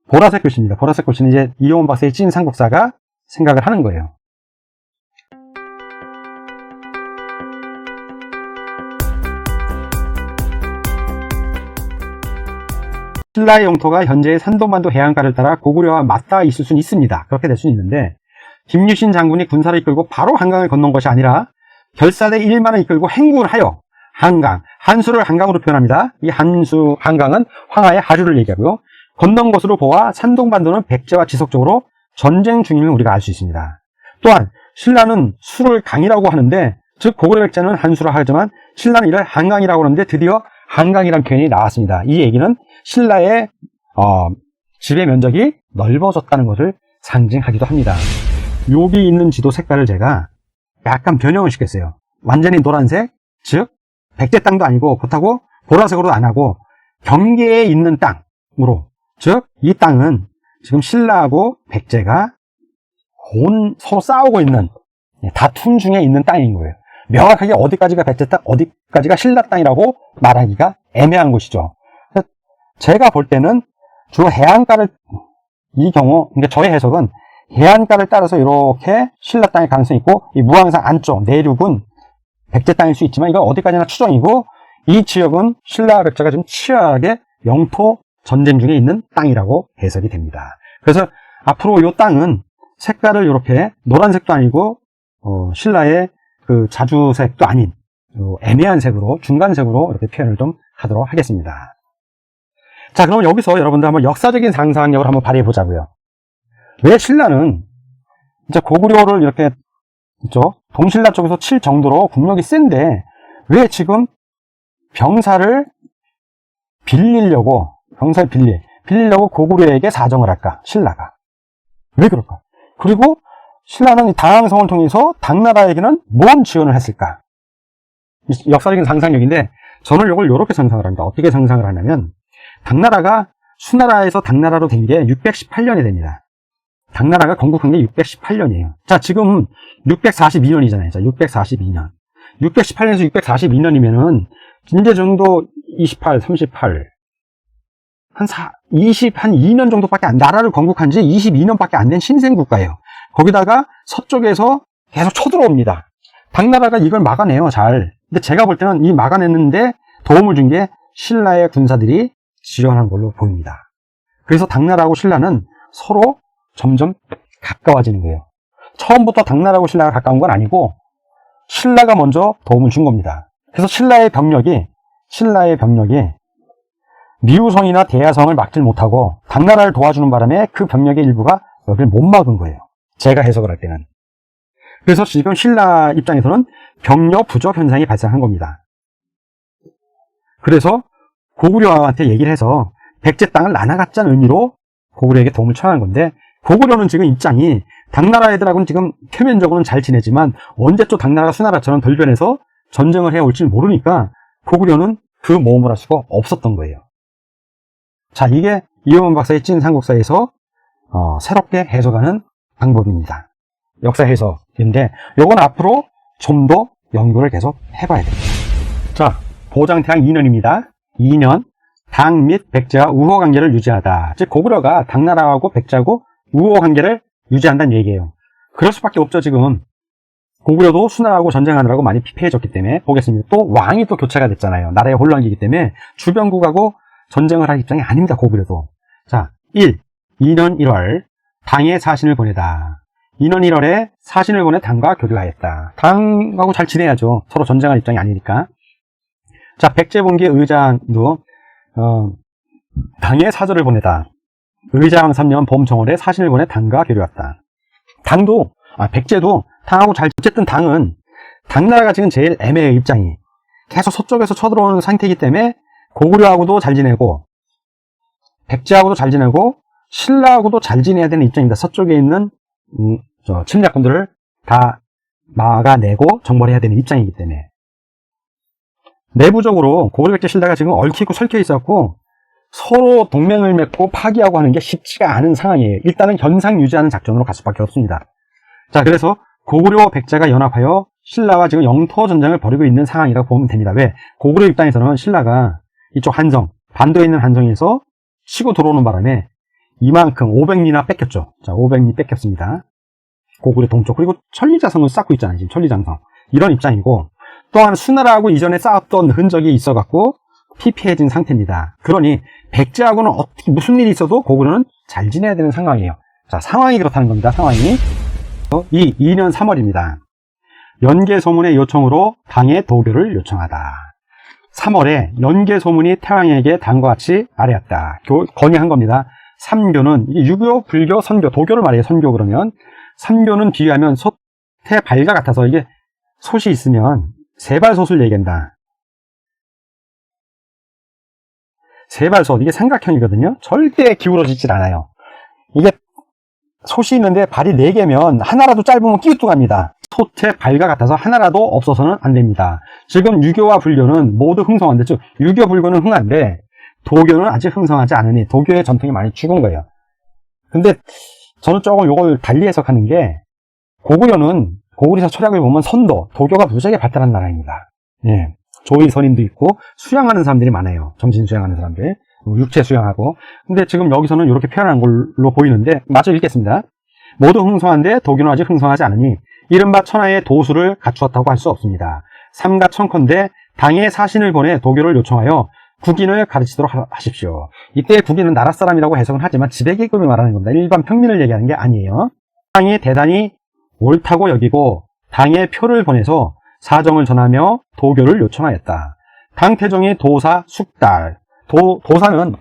보라색 글씨입니다. 보라색 글씨는 이제 이효원 박사의 찐 삼국사가 생각을 하는 거예요. 신라의 영토가 현재의 산동반도 해안가를 따라 고구려와 맞닿아 있을 수는 있습니다. 그렇게 될 수는 있는데 김유신 장군이 군사를 이끌고 바로 한강을 건넌 것이 아니라 결사대 1만을 이끌고 행군을 하여 한강, 한수를 한강으로 표현합니다. 이 한강은 황하의 하류를 얘기하고요. 건넌 것으로 보아 산동반도는 백제와 지속적으로 전쟁 중임을 우리가 알 수 있습니다. 또한 신라는 수를 강이라고 하는데, 즉 고구려 백제는 한수라 하지만 신라는 이를 한강이라고 하는데 드디어 한강이라는 표현이 나왔습니다. 이 얘기는 신라의 지배 면적이 넓어졌다는 것을 상징하기도 합니다. 여기 있는 지도 색깔을 제가 약간 변형을 시켰어요. 완전히 노란색, 즉 백제 땅도 아니고 그렇다고 보라색으로도 안 하고 경계에 있는 땅으로, 즉 이 땅은 지금 신라하고 백제가 서로 싸우고 있는 다툼 중에 있는 땅인 거예요. 명확하게 어디까지가 백제 땅, 어디까지가 신라 땅이라고 말하기가 애매한 곳이죠. 제가 볼 때는 주로 해안가를, 이 경우, 그러니까 저의 해석은 해안가를 따라서 이렇게 신라 땅일 가능성이 있고, 이 무항산 안쪽, 내륙은 백제 땅일 수 있지만 이건 어디까지나 추정이고, 이 지역은 신라와 백제가 좀 치열하게 영토 전쟁 중에 있는 땅이라고 해석이 됩니다. 그래서 앞으로 이 땅은 색깔을 이렇게 노란색도 아니고 신라의 그 자주색도 아닌 애매한 색으로, 중간색으로 이렇게 표현을 좀 하도록 하겠습니다. 자, 그럼 여기서 여러분들 한번 역사적인 상상력을 한번 발휘해 보자고요. 왜 신라는 진짜 고구려를 이렇게 동신라 쪽에서 칠 정도로 국력이 센데 왜 지금 병사를 빌리려고 고구려에게 사정을 할까? 신라가. 왜 그럴까? 그리고 신라는 당항성을 통해서 당나라에게는 뭔 지원을 했을까? 역사적인 상상력인데 저는 이걸 이렇게 상상을 합니다. 어떻게 상상을 하냐면 당나라가 수나라에서 당나라로 된 게 618년에 됩니다. 당나라가 건국한 게 618년이에요. 자, 지금 642년이잖아요. 자, 642년. 618년에서 642년이면은 이제 정도 28, 38 한 2년 정도밖에 나라를 건국한 지 22년밖에 안 된 신생 국가예요. 거기다가 서쪽에서 계속 쳐들어옵니다. 당나라가 이걸 막아내요, 잘. 근데 제가 볼 때는 이 막아냈는데 도움을 준 게 신라의 군사들이 지원한 걸로 보입니다. 그래서 당나라하고 신라는 서로 점점 가까워지는 거예요. 처음부터 당나라하고 신라가 가까운 건 아니고 신라가 먼저 도움을 준 겁니다. 그래서 신라의 병력이 미우성이나 대야성을 막질 못하고 당나라를 도와주는 바람에 그 병력의 일부가 여기를 못 막은 거예요. 제가 해석을 할 때는. 그래서 지금 신라 입장에서는 병력 부족 현상이 발생한 겁니다. 그래서 고구려한테 얘기를 해서 백제 땅을 나눠갖자는 의미로 고구려에게 도움을 청한 건데 고구려는 지금 입장이 당나라 애들하고는 지금 표면적으로는 잘 지내지만 언제 또 당나라가 수나라처럼 돌변해서 전쟁을 해올지 모르니까 고구려는 그 모험을 할 수가 없었던 거예요. 자, 이게 이효원 박사의 찐 삼국사에서 새롭게 해석하는 방법입니다. 역사 해석인데 요건 앞으로 좀 더 연구를 계속 해봐야 됩니다. 자, 보장태양 2년입니다. 2년 당 및 백제와 우호 관계를 유지하다. 즉 고구려가 당나라하고 백제하고 우호 관계를 유지한다는 얘기예요. 그럴 수밖에 없죠. 지금 고구려도 수나라하고 전쟁하느라고 많이 피폐해졌기 때문에. 보겠습니다. 또 왕이 또 교체가 됐잖아요. 나라의 혼란기이기 때문에 주변국하고 전쟁을 할 입장이 아닙니다. 고구려도. 자, 2년 1월 당에 사신을 보내다. 2년 1월에 사신을 보내 당과 교류하였다. 당하고 잘 지내야죠. 서로 전쟁할 입장이 아니니까. 자, 백제본기의 의장도 당에 사절을 보내다. 의장 3년 봄정월에 사신을 보내 당과 교류했다. 백제도 당하고 잘, 어쨌든 당은 당나라가 지금 제일 애매해요. 입장이 계속 서쪽에서 쳐들어오는 상태이기 때문에 고구려하고도 잘 지내고 백제하고도 잘 지내고 신라하고도 잘 지내야 되는 입장입니다. 서쪽에 있는 침략군들을 다 막아내고 정벌해야 되는 입장이기 때문에. 내부적으로 고구려 백제 신라가 지금 얽히고 설켜 있었고 서로 동맹을 맺고 파기하고 하는 게 쉽지가 않은 상황이에요. 일단은 현상 유지하는 작전으로 갈 수밖에 없습니다. 자, 그래서 고구려 백제가 연합하여 신라와 지금 영토 전쟁을 벌이고 있는 상황이라고 보면 됩니다. 왜? 고구려 입장에서는 신라가 이쪽 한성, 반도에 있는 한성에서 치고 들어오는 바람에 이만큼 500리나 뺏겼죠. 자, 500리 뺏겼습니다. 고구려 동쪽. 그리고 천리자성을 쌓고 있잖아요. 지금 천리장성. 이런 입장이고, 또한 수나라하고 이전에 쌓았던 흔적이 있어갖고 피폐해진 상태입니다. 그러니 백제하고는 어떻게 무슨 일이 있어도 고구려는 잘 지내야 되는 상황이에요. 자, 상황이 그렇다는 겁니다. 상황이. 이 2년 3월입니다. 연개소문의 요청으로 당에 도교를 요청하다. 3월에 연개소문이 태왕에게 다음과 같이 아뢰었다. 건의한 겁니다. 삼교는 유교, 불교, 선교, 도교를 말해요. 선교 그러면. 삼교는 비유하면 솥에 발과 같아서 이게 솥이 있으면 세발솥을 얘기한다. 세발솥, 이게 삼각형이거든요. 절대 기울어지질 않아요. 이게 솥이 있는데 발이 4개면 하나라도 짧으면 끼우뚱합니다. 솥의 발과 같아서 하나라도 없어서는 안 됩니다. 지금 유교와 불교는 모두 흥성한데, 즉 유교, 불교는 흥한데 도교는 아직 흥성하지 않으니 도교의 전통이 많이 죽은 거예요. 근데 저는 조금 이걸 달리 해석하는 게, 고구려는 고구려사 철학을 보면 선도, 도교가 무지하게 발달한 나라입니다. 예. 조의 선임도 있고 수양하는 사람들이 많아요. 정신 수양하는 사람들, 육체 수양하고. 근데 지금 여기서는 이렇게 표현한 걸로 보이는데, 마저 읽겠습니다. 모두 흥성한데 도교는 아직 흥성하지 않으니 이른바 천하의 도수를 갖추었다고 할 수 없습니다. 삼가 청컨대 당에 사신을 보내 도교를 요청하여 국인을 가르치도록 하십시오. 이때 국인은 나라 사람이라고 해석은 하지만 지배계급을 말하는 겁니다. 일반 평민을 얘기하는 게 아니에요. 당이 대단히 옳다고 여기고 당에 표를 보내서 사정을 전하며 도교를 요청하였다. 당태종이 도사 숙달, 도사는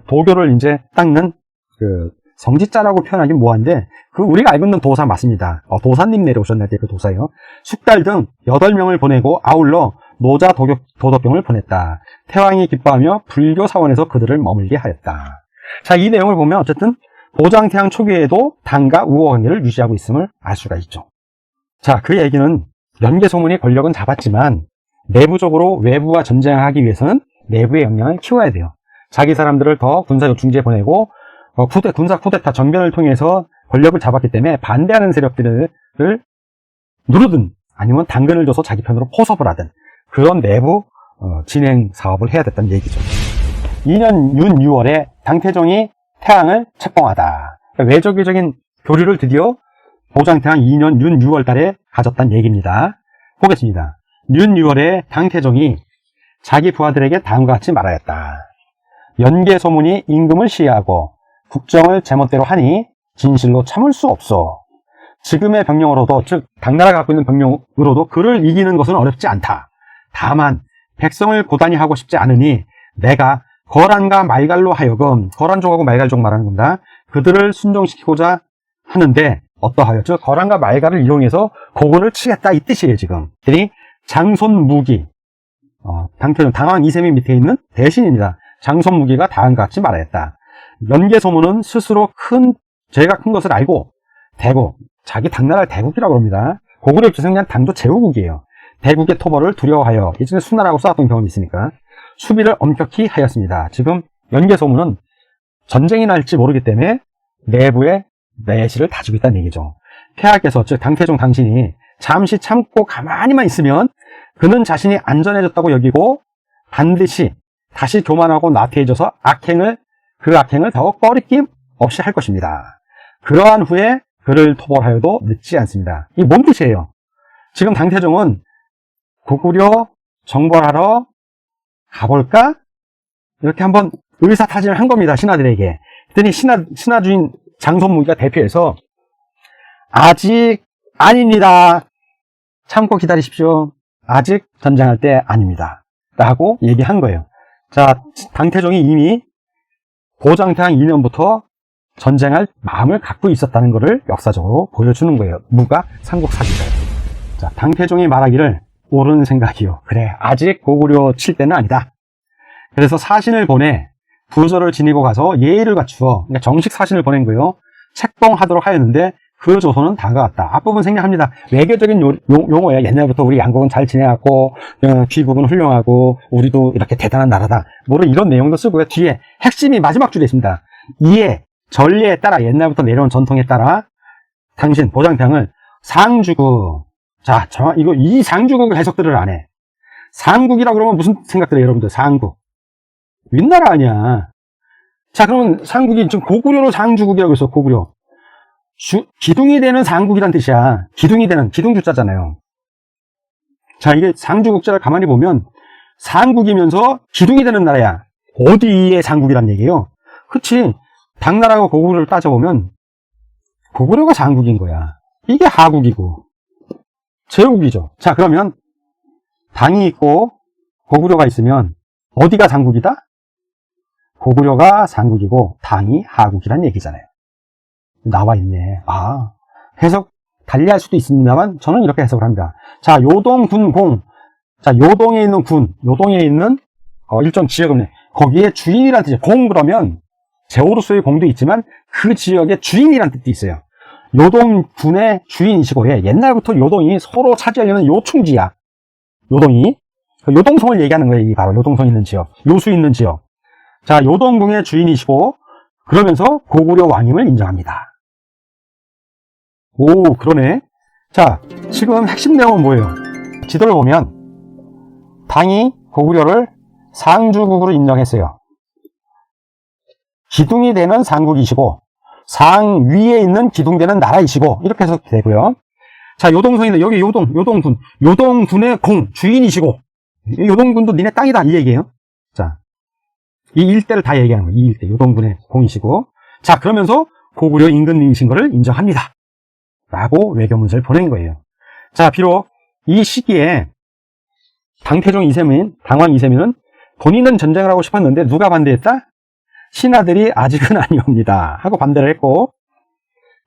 도교를 이제 닦는 그 성직자라고 표현하긴 뭐한데, 그 우리가 알고 있는 도사 맞습니다. 도사님 내려오셨네, 그 도사요. 숙달 등 8명을 보내고 아울러 노자 도덕경을 보냈다. 태왕이 기뻐하며 불교 사원에서 그들을 머물게 하였다. 자, 이 내용을 보면 어쨌든 보장태양 초기에도 당과 우호 관계를 유지하고 있음을 알 수가 있죠. 자, 그 얘기는 연개소문이 권력은 잡았지만 내부적으로 외부와 전쟁을 하기 위해서는 내부의 역량을 키워야 돼요. 자기 사람들을 더 군사 요충지에 보내고 군사 쿠데타 정변을 통해서 권력을 잡았기 때문에 반대하는 세력들을 누르든 아니면 당근을 줘서 자기 편으로 포섭을 하든 그런 내부 진행 사업을 해야 됐다는 얘기죠. 2년 윤 6월에 당태종이 태왕을 책봉하다. 그러니까 외적외적인 교류를 드디어 보장태왕 2년 윤 6월 달에 가졌다는 얘기입니다. 보겠습니다. 윤 6월에 당태종이 자기 부하들에게 다음과 같이 말하였다. 연개소문이 임금을 시해하고 국정을 제멋대로 하니 진실로 참을 수 없어. 지금의 병력으로도, 즉 당나라가 갖고 있는 병력으로도 그를 이기는 것은 어렵지 않다. 다만 백성을 고단히 하고 싶지 않으니 내가 거란과 말갈로 하여금, 거란족하고 말갈족 말하는 겁니다. 그들을 순종시키고자 하는데 어떠하여, 즉 거란과 말갈을 이용해서 고군을 치겠다 이 뜻이에요. 지금 그들이 장손무기, 당태종 당왕 이세미 밑에 있는 대신입니다. 장손무기가 다음과 같이 말하였다. 연개소문은 스스로 죄가 큰 것을 알고 대국, 자기 당나라를 대국이라고 합니다. 고구려 입장에서 그냥 당도 제후국이에요. 대국의 토벌을 두려워하여, 예전에 수나라하고 싸웠던 경험이 있으니까 수비를 엄격히 하였습니다. 지금 연개소문은 전쟁이 날지 모르기 때문에 내부의 내실을 다지고 있다는 얘기죠. 폐하께서, 즉 당태종 당신이 잠시 참고 가만히만 있으면 그는 자신이 안전해졌다고 여기고 반드시 다시 교만하고 나태해져서 그 악행을 더욱 꺼리낌 없이 할 것입니다. 그러한 후에 그를 토벌하여도 늦지 않습니다. 이게 뭔 뜻이에요? 지금 당태종은 고구려 정벌하러 가볼까? 이렇게 한번 의사타진을 한 겁니다. 신하들에게. 그랬더니 신하주인 장손무기가 대표해서 아직 아닙니다. 참고 기다리십시오. 아직 전쟁할 때 아닙니다. 라고 얘기한 거예요. 자, 당태종이 이미 보장태왕 2년부터 전쟁할 마음을 갖고 있었다는 것을 역사적으로 보여주는 거예요. 무가 삼국사기가요. 자, 당태종이 말하기를 옳은 생각이요. 그래, 아직 고구려 칠 때는 아니다. 그래서 사신을 보내 부조를 지니고 가서 예의를 갖추어, 그러니까 정식 사신을 보낸 거예요. 책봉하도록 하였는데 그 조선은 다가 왔다. 앞부분 생략합니다. 외교적인 용어예요. 옛날부터 우리 양국은 잘 지내왔고 귀국은 훌륭하고 우리도 이렇게 대단한 나라다. 뭐를 이런 내용도 쓰고요. 뒤에 핵심이 마지막 줄에 있습니다. 이에 전례에 따라, 옛날부터 내려온 전통에 따라 당신 보장태왕을 상주국. 자, 이 상주국 해석들을 안 해. 상국이라고 그러면 무슨 생각들해요, 여러분들? 상국. 윗나라 아니야. 자, 그러면 상국이 지금 고구려로 상주국이라고 했어, 고구려. 기둥이 되는 상국이란 뜻이야. 기둥이 되는, 기둥주자잖아요. 자, 이게 상주국자를 가만히 보면 상국이면서 기둥이 되는 나라야. 어디의 상국이란 얘기예요? 그치. 당나라하고 고구려를 따져보면 고구려가 상국인 거야. 이게 하국이고 제후국이죠. 자, 그러면 당이 있고 고구려가 있으면 어디가 상국이다? 고구려가 상국이고 당이 하국이란 얘기잖아요. 나와 있네. 아, 해석 달리할 수도 있습니다만 저는 이렇게 해석을 합니다. 자, 요동군공. 자, 요동에 있는 군, 요동에 있는 일정 지역은 거기에 주인이라는 뜻이에요. 공 그러면 제오로서의 공도 있지만 그 지역의 주인이라는 뜻도 있어요. 요동군의 주인이시고, 예, 옛날부터 요동이 서로 차지하려는 요충지야. 요동이. 요동성을 얘기하는 거예요. 이 바로 요동성 있는 지역, 요수 있는 지역. 자, 요동궁의 주인이시고 그러면서 고구려 왕임을 인정합니다. 오, 그러네. 자, 지금 핵심 내용은 뭐예요? 지도를 보면 당이 고구려를 상주국으로 인정했어요. 기둥이 되는 상국이시고 상 위에 있는 기둥되는 나라이시고 이렇게 해서 되고요. 자, 요동성인데 여기 요동군, 요동군의 공 주인이시고 요동군도 니네 땅이다 이 얘기예요. 자, 이 일대를 다 얘기하는 거예요. 이 일대 요동군의 공이시고, 자, 그러면서 고구려 임금님이신 것을 인정합니다 라고 외교문서를 보낸 거예요. 자, 비록 이 시기에 당태종 이세민, 당왕 이세민은 본인은 전쟁을 하고 싶었는데 누가 반대했다? 신하들이 아직은 아니옵니다 하고 반대를 했고,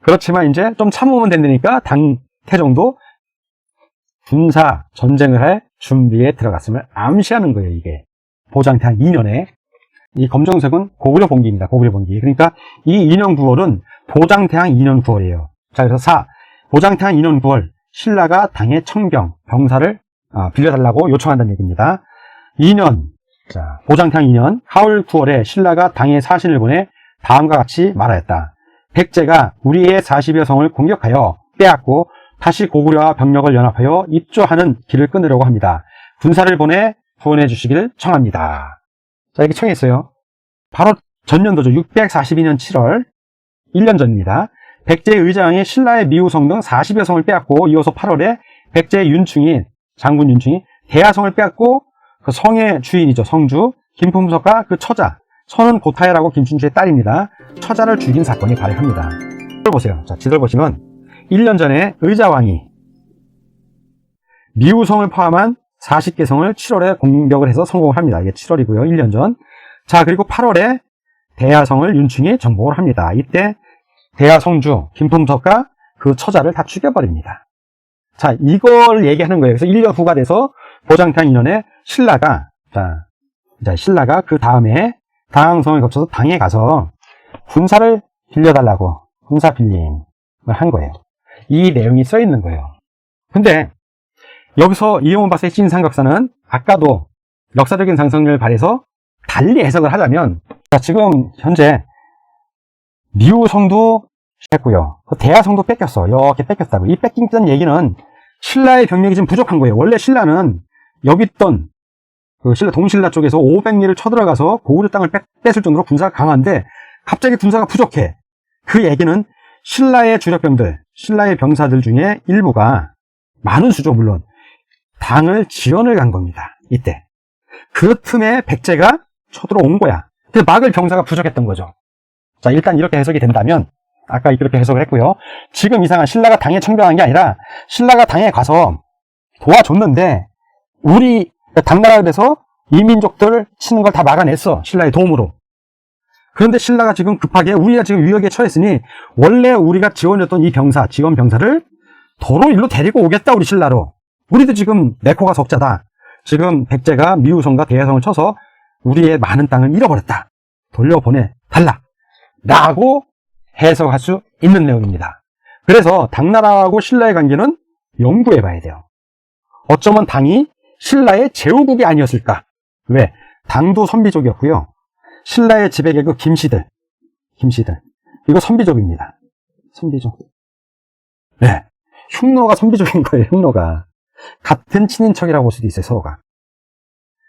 그렇지만 이제 좀 참으면 된다니까 당태종도 군사 전쟁을 할 준비에 들어갔음을 암시하는 거예요. 이게 보장태양 2년에 이 검정색은 고구려 본기입니다. 고구려 본기. 그러니까 이 2년 9월은 보장태양 2년 9월이에요. 자, 그래서 4. 보장태양 2년 9월 신라가 당의 청병, 병사를 빌려달라고 요청한다는 얘기입니다. 2년, 자, 보장태양 2년 하울 9월에 신라가 당의 사신을 보내 다음과 같이 말하였다. 백제가 우리의 40여 성을 공격하여 빼앗고 다시 고구려와 병력을 연합하여 입조하는 길을 끊으려고 합니다. 군사를 보내 구원해 주시기를 청합니다. 자, 이렇게 청했어요. 바로 전년도죠. 642년 7월, 1년 전입니다. 백제의 의장이 신라의 미우성 등 40여 성을 빼앗고 이어서 8월에 백제의 윤충이, 장군 윤충이 대하성을 빼앗고 그 성의 주인이죠. 성주 김품석과 그 처자, 선은 고타야라고 김춘추의 딸입니다. 처자를 죽인 사건이 발생합니다. 지도를 보세요. 자, 지도를 보시면 1년 전에 의자왕이 미우성을 포함한 40개 성을 7월에 공격을 해서 성공을 합니다. 이게 7월이고요. 1년 전. 자, 그리고 8월에 대하성을 윤충이 정복을 합니다. 이때 대하성주 김품석과 그 처자를 다 죽여버립니다. 자, 이걸 얘기하는 거예요. 그래서 1년 후가 돼서 보장태양 2년에 신라가 그 다음에 당성을 거쳐서 당에 가서 군사를 빌려달라고 군사 빌림을 한 거예요. 이 내용이 써 있는 거예요. 근데 여기서 이용훈 박사의 찐삼각사는 아까도 역사적인 상상력을 발휘해서 달리 해석을 하자면, 자, 지금 현재 미우성도 했고요. 대하성도 뺏겼어. 이렇게 뺏겼다고. 이 뺏긴다는 얘기는 신라의 병력이 지금 부족한 거예요. 원래 신라는 여기 있던 그 동신라 쪽에서 500리를 쳐들어가서 고구려 땅을 뺏을 정도로 군사가 강한데 갑자기 군사가 부족해. 그 얘기는 신라의 주력병들, 신라의 병사들 중에 일부가, 많은 수죠 물론, 당을 지원을 간 겁니다. 이때. 그 틈에 백제가 쳐들어온 거야. 근데 막을 병사가 부족했던 거죠. 자, 일단 이렇게 해석이 된다면, 아까 이렇게 해석을 했고요. 지금 이상한 신라가 당에 청병한 게 아니라 신라가 당에 가서 도와줬는데 우리 당나라에 대해서 이민족들 치는 걸 다 막아냈어. 신라의 도움으로. 그런데 신라가 지금 급하게 우리가 지금 위협에 처했으니 원래 우리가 지원했던 이 병사, 지원 병사를 도로 일로 데리고 오겠다, 우리 신라로. 우리도 지금 내 코가 석자다. 지금 백제가 미우성과 대하성을 쳐서 우리의 많은 땅을 잃어버렸다. 돌려보내달라. 라고 해석할 수 있는 내용입니다. 그래서 당나라하고 신라의 관계는 연구해 봐야 돼요. 어쩌면 당이 신라의 제후국이 아니었을까? 왜? 당도 선비족이었고요. 신라의 지배계급 김씨들. 이거 선비족입니다. 선비족. 네. 흉노가 선비족인 거예요, 흉노가. 같은 친인척이라고 볼 수도 있어요, 서로가.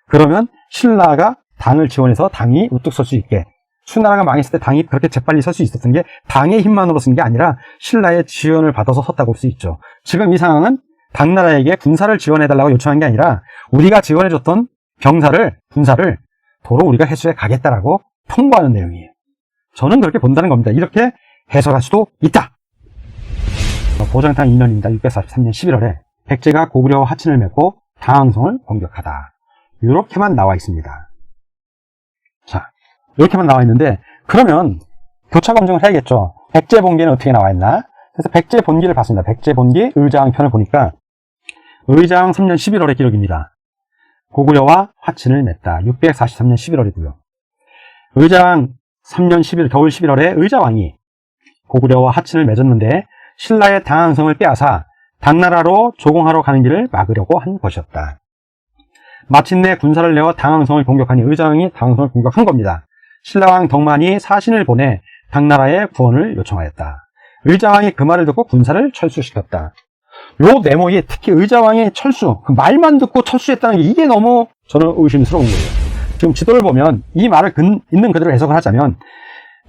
그러면 신라가 당을 지원해서 당이 우뚝 설 수 있게 수나라가 망했을 때 당이 그렇게 재빨리 설 수 있었던 게 당의 힘만으로 쓴 게 아니라 신라의 지원을 받아서 섰다고 볼 수 있죠. 지금 이 상황은 당나라에게 군사를 지원해달라고 요청한 게 아니라 우리가 지원해줬던 군사를 도로 우리가 해수해 가겠다라고 통보하는 내용이에요. 저는 그렇게 본다는 겁니다. 이렇게 해석할 수도 있다. 보정탕 2년입니다. 643년 11월에 백제가 고구려와 하친을 맺고 당항성을 공격하다. 이렇게만 나와 있습니다. 자, 이렇게만 나와 있는데 그러면 교차 검증을 해야겠죠. 백제 본기는 어떻게 나와 있나? 그래서 백제 본기를 봤습니다. 백제 본기 의자왕 편을 보니까 의자왕 3년 11월의 기록입니다. 고구려와 하친을 맺다. 643년 11월이고요. 의자왕 3년 11월, 겨울 11월에 의자왕이 고구려와 하친을 맺었는데 신라의 당항성을 빼앗아 당나라로 조공하러 가는 길을 막으려고 한 것이었다. 마침내 군사를 내어 당항성을 공격하니 의자왕이 당항성을 공격한 겁니다. 신라왕 덕만이 사신을 보내 당나라의 구원을 요청하였다. 의자왕이 그 말을 듣고 군사를 철수시켰다. 요 대목이 특히 의자왕의 철수, 그 말만 듣고 철수했다는 게 이게 너무 저는 의심스러운 거예요. 지금 지도를 보면 이 말을 있는 그대로 해석을 하자면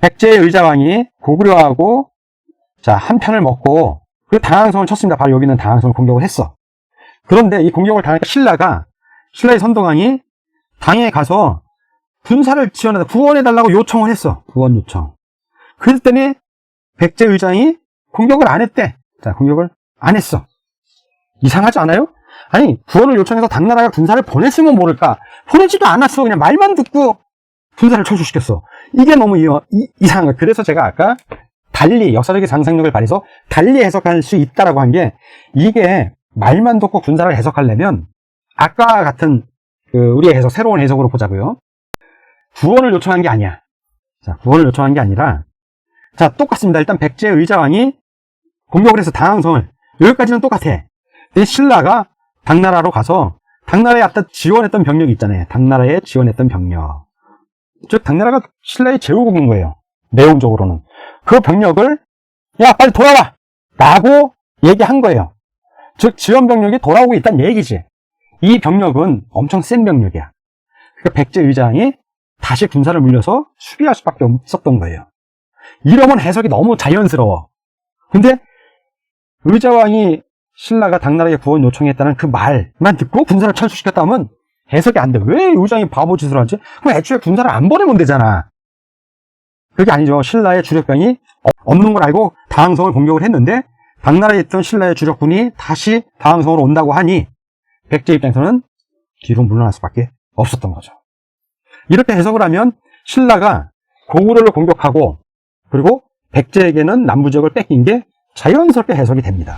백제의 의자왕이 고구려하고 한 편을 먹고 그 당항성을 쳤습니다. 바로 여기 있는 당항성을 공격을 했어. 그런데 이 공격을 당하니까 신라의 선동왕이 당에 가서 군사를 지원해다 구원해달라고 요청을 했어. 구원 요청. 그랬더니 백제 의장이 공격을 안 했대. 자, 공격을 안 했어. 이상하지 않아요? 아니, 구원을 요청해서 당나라가 군사를 보냈으면 모를까? 보내지도 않았어. 그냥 말만 듣고 군사를 철수시켰어. 이게 너무 이상한 거예요. 그래서 제가 아까 달리 역사적인 상상력을 발휘해서 달리 해석할 수 있다라고 한 게 이게 말만 듣고 군사를 해석하려면 아까 같은 우리의 해석, 새로운 해석으로 보자고요. 구원을 요청한 게 아니야. 자, 구원을 요청한 게 아니라 자, 똑같습니다. 일단 백제 의자왕이 공격을 해서 당항성을 여기까지는 똑같아. 근데 신라가 당나라로 가서 당나라에 아까 지원했던 병력이 있잖아요. 당나라에 지원했던 병력. 즉 당나라가 신라에 재우고 온 거예요. 내용적으로는. 그 병력을 야 빨리 돌아와! 라고 얘기한 거예요. 즉 지원 병력이 돌아오고 있다는 얘기지. 이 병력은 엄청 센 병력이야. 그러니까 백제 의장이 다시 군사를 물려서 수비할 수밖에 없었던 거예요. 이러면 해석이 너무 자연스러워. 근데 의자왕이 신라가 당나라에 구원 요청했다는 그 말만 듣고 군사를 철수시켰다 하면 해석이 안 돼. 왜 의장이 바보짓을 하지? 그럼 애초에 군사를 안 보내면 되잖아. 그게 아니죠. 신라의 주력병이 없는 걸 알고 당항성을 공격을 했는데 당나라에 있던 신라의 주력군이 다시 당항성으로 온다고 하니 백제 입장에서는 뒤로 물러날 수밖에 없었던 거죠. 이렇게 해석을 하면 신라가 고구려를 공격하고 그리고 백제에게는 남부지역을 뺏긴 게 자연스럽게 해석이 됩니다.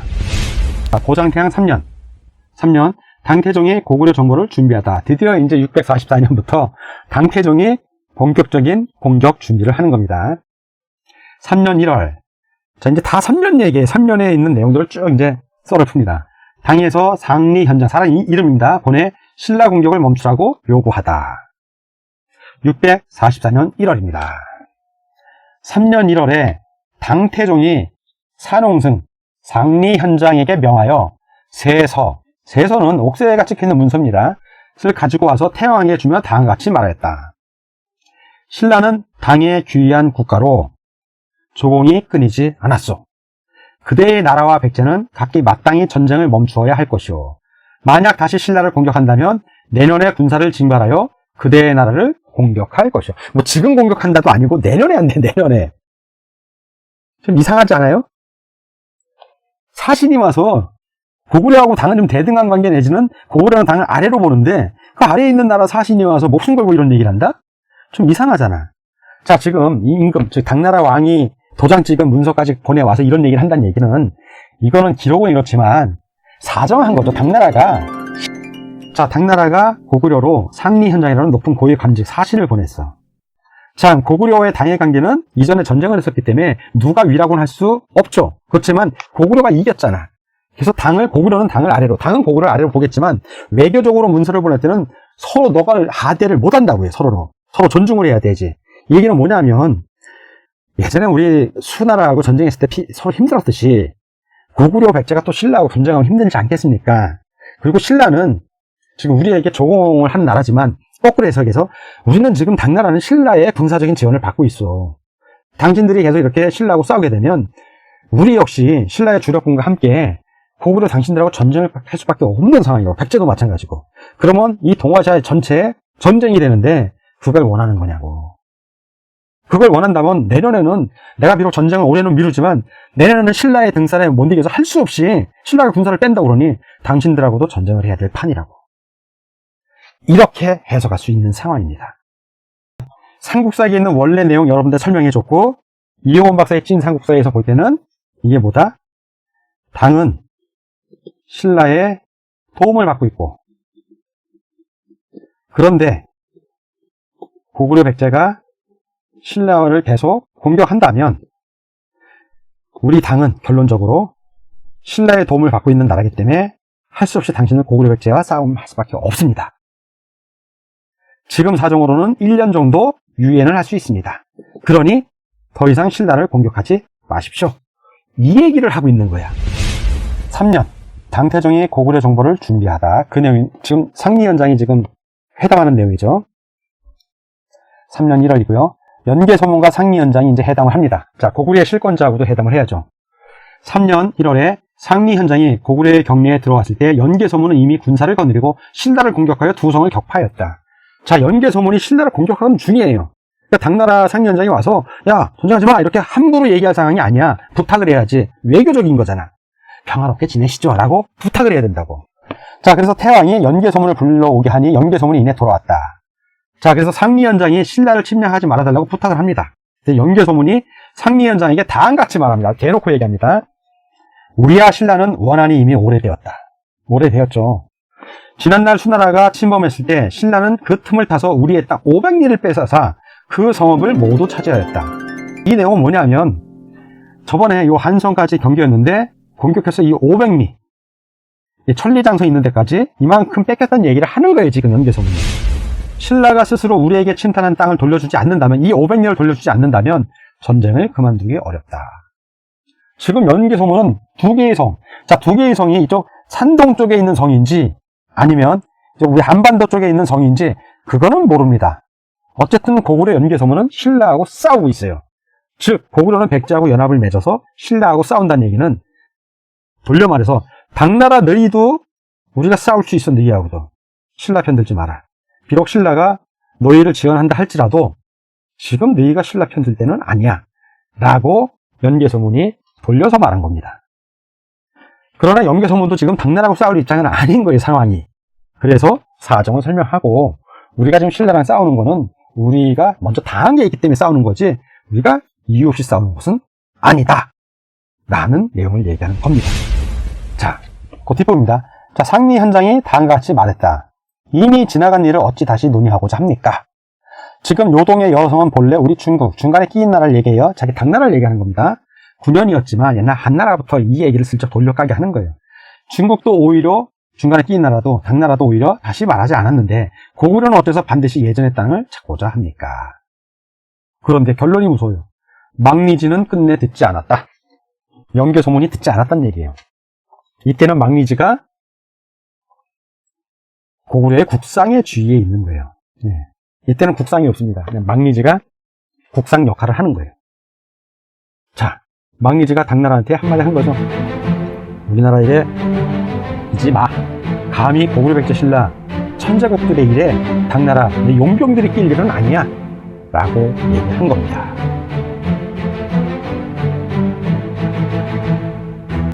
고장태양 3년 당태종이 고구려 정보를 준비하다. 드디어 이제 644년부터 당태종이 본격적인 공격 준비를 하는 겁니다. 3년 1월. 자, 이제 다 3년 얘기에 3년에 있는 내용들을 쭉 이제 썰을 풉니다. 당에서 상리 현장, 사람 이름입니다. 보내 신라 공격을 멈추라고 요구하다. 644년 1월입니다. 3년 1월에 당태종이 산홍승, 상리 현장에게 명하여 세서는 옥새가 찍혀있는 문서입니다. 를 가지고 와서 태왕에게 주며 다음과 같이 말하였다. 신라는 당에 귀한 국가로 조공이 끊이지 않았소. 그대의 나라와 백제는 각기 마땅히 전쟁을 멈추어야 할 것이오. 만약 다시 신라를 공격한다면 내년에 군사를 징발하여 그대의 나라를 공격할 것이오. 뭐 지금 공격한다도 아니고 내년에 안 돼. 내년에. 좀 이상하지 않아요? 사신이 와서 고구려하고 당은 좀 대등한 관계 내지는 고구려는 당을 아래로 보는데 그 아래에 있는 나라 사신이 와서 목숨 걸고 이런 얘기를 한다? 좀 이상하잖아. 자, 지금 이 임금, 즉 당나라 왕이 도장 찍은 문서까지 보내와서 이런 얘기를 한다는 얘기는 이거는 기록은 이렇지만 사정한 거죠. 당나라가 고구려로 상리 현장이라는 높은 고위 관직 사신을 보냈어. 자, 고구려와의 당의 관계는 이전에 전쟁을 했었기 때문에 누가 위라고는 할 수 없죠. 그렇지만 고구려가 이겼잖아. 그래서 고구려는 당을 아래로, 당은 고구려를 아래로 보겠지만 외교적으로 문서를 보낼 때는 서로 너가 하대를 못 한다고요. 서로 존중을 해야 되지. 이 얘기는 뭐냐면 예전에 우리 수나라하고 전쟁했을 때 서로 힘들었듯이 고구려 백제가 또 신라하고 전쟁하면 힘들지 않겠습니까? 그리고 신라는 지금 우리에게 조공을 하는 나라지만 거꾸로 해석해서 우리는 지금 당나라는 신라의 군사적인 지원을 받고 있어. 당신들이 계속 이렇게 신라하고 싸우게 되면 우리 역시 신라의 주력군과 함께 고구려 당신들하고 전쟁을 할 수밖에 없는 상황이고 백제도 마찬가지고. 그러면 이 동아시아 전체에 전쟁이 되는데 그걸 원하는 거냐고. 그걸 원한다면 내년에는 내가 비록 전쟁을 올해는 미루지만 내년에는 신라의 등산에 못 이겨서 할 수 없이 신라가 군사를 뺀다고 그러니 당신들하고도 전쟁을 해야 될 판이라고. 이렇게 해석할 수 있는 상황입니다. 삼국사기에 있는 원래 내용 여러분들 설명해줬고 이용원 박사의 찐 삼국사에서 볼 때는 이게 뭐다? 당은 신라의 도움을 받고 있고 그런데 고구려 백제가 신라를 계속 공격한다면 우리 당은 결론적으로 신라의 도움을 받고 있는 나라이기 때문에 할 수 없이 당신은 고구려 백제와 싸움할 수밖에 없습니다. 지금 사정으로는 1년 정도 유예를 할 수 있습니다. 그러니 더 이상 신라를 공격하지 마십시오. 이 얘기를 하고 있는 거야. 3년 당태종이 고구려 정보를 준비하다. 그 내용이 지금 상리현장이 지금 해당하는 내용이죠. 3년 1월이고요. 연개소문과 상리현장이 이제 해당을 합니다. 자, 고구려의 실권자하고도 해당을 해야죠. 3년 1월에 상리현장이 고구려의 경내에 들어왔을 때 연개소문은 이미 군사를 거느리고 신라를 공격하여 두 성을 격파하였다. 자, 연개소문이 신라를 공격하는 중이에요. 그러니까 당나라 상리현장이 와서 야, 전쟁하지 마 이렇게 함부로 얘기할 상황이 아니야. 부탁을 해야지. 외교적인 거잖아. 평화롭게 지내시죠 라고 부탁을 해야 된다고. 자, 그래서 태왕이 연개소문을 불러오게 하니 연개소문이 이내 돌아왔다. 자, 그래서 상리현장이 신라를 침략하지 말아달라고 부탁을 합니다. 연개소문이 상리현장에게 다음같이 말합니다. 대놓고 얘기합니다. 우리와 신라는 원한이 이미 오래되었다. 오래되었죠. 지난날 수나라가 침범했을 때 신라는 그 틈을 타서 우리의 땅 500리를 뺏어서 그 성읍을 모두 차지하였다. 이 내용은 뭐냐면 저번에 이 한성까지 경계였는데 공격해서 이 500리 천리장성 있는 데까지 이만큼 뺏겼다는 얘기를 하는 거예요. 지금 연개소문이. 신라가 스스로 우리에게 침탈한 땅을 돌려주지 않는다면 이 500리를 돌려주지 않는다면 전쟁을 그만두기 어렵다. 지금 연개소문은 두 개의 성. 자, 두 개의 성이 이쪽 산동 쪽에 있는 성인지 아니면 우리 한반도 쪽에 있는 성인지 그거는 모릅니다. 어쨌든 고구려 연개소문은 신라하고 싸우고 있어요. 즉 고구려는 백제하고 연합을 맺어서 신라하고 싸운다는 얘기는 돌려 말해서 당나라 너희도 우리가 싸울 수 있어. 너희하고도 신라 편들지 마라. 비록 신라가 너희를 지원한다 할지라도 지금 너희가 신라 편들 때는 아니야 라고 연개소문이 돌려서 말한 겁니다. 그러나 연개소문도 지금 당나라하고 싸울 입장은 아닌 거예요. 상황이. 그래서 사정을 설명하고 우리가 지금 신라랑 싸우는 거는 우리가 먼저 당한 게 있기 때문에 싸우는 거지 우리가 이유 없이 싸우는 것은 아니다 라는 내용을 얘기하는 겁니다. 자, 그 뒷부분입니다. 자, 상리현장이 다음과 같이 말했다. 이미 지나간 일을 어찌 다시 논의하고자 합니까? 지금 요동의 여성은 본래 우리 중국, 중간에 끼인 나라를 얘기해요. 자기 당나라를 얘기하는 겁니다. 9년이었지만 옛날 한나라부터 이 얘기를 슬쩍 돌려까게 하는 거예요. 중국도 오히려 중간에 끼인 나라도 당나라도 오히려 다시 말하지 않았는데 고구려는 어때서 반드시 예전의 땅을 찾고자 합니까? 그런데 결론이 무서워요. 망리지는 끝내 듣지 않았다. 연개소문이 듣지 않았다는 얘기예요. 이때는 망리지가 고구려의 국상의 주위에 있는 거예요. 네. 이때는 국상이 없습니다. 망리지가 국상 역할을 하는 거예요. 자, 망리지가 당나라한테 한마디 한 거죠. 우리나라에 이지 마. 감히 고구려 백제 신라 천자국들의 일에 당나라 용병들이 낄 일은 아니야 라고 얘기한 겁니다.